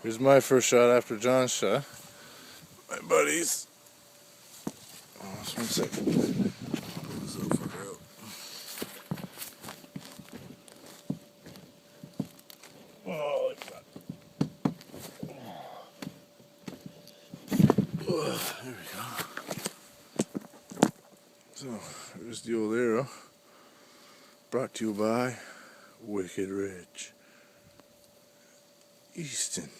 Here's my first shot after John's shot. My buddies. Oh, just 1 second. Pull this little fucker out. Oh, look at that. Oh, there we go. So, there's the old arrow. Brought to you by Wicked Ridge. Easton.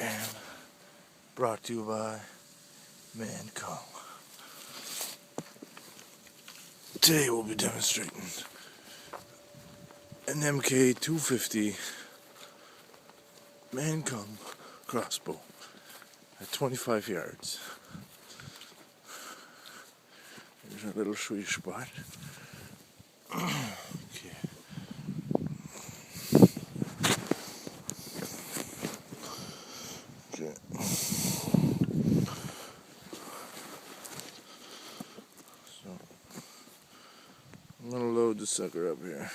And brought to you by Mancom. Today we'll be demonstrating an MK250 Mancom crossbow at 25 yards. Here's our little sweet spot. Okay. Okay. So I'm gonna load the sucker up here.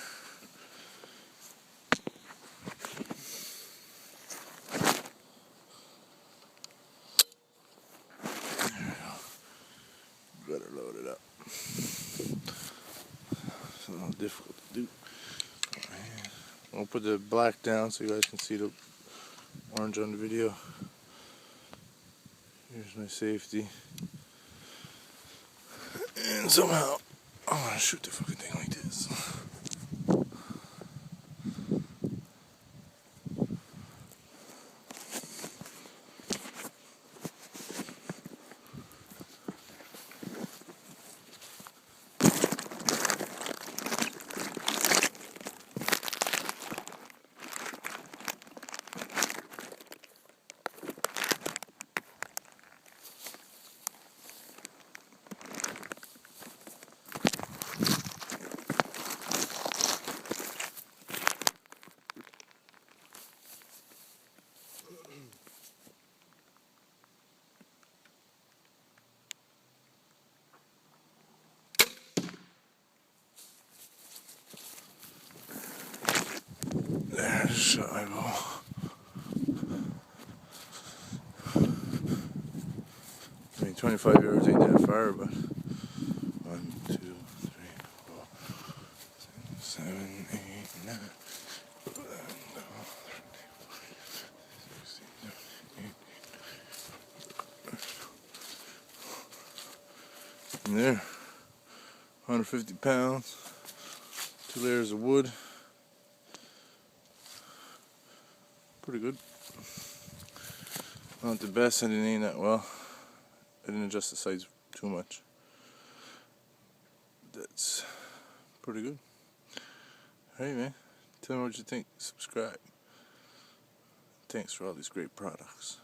Better load it up. It's a little difficult to do. I'll put the black down so you guys can see the orange on the video. Here's my safety. And somehow I'm gonna shoot the fucking thing like this. There's a shot I go. I mean, 25 yards ain't that far, but 1, 2, 3, 4, 6, 7, 8, 9, 11, 12, 13, 14, 15, 16, 17, 18. And there, 150 pounds, 2 layers of wood. Pretty good. Not the best, and it ain't that well. I didn't adjust the size too much. That's pretty good. Hey man, tell me what you think. Subscribe. Thanks for all these great products.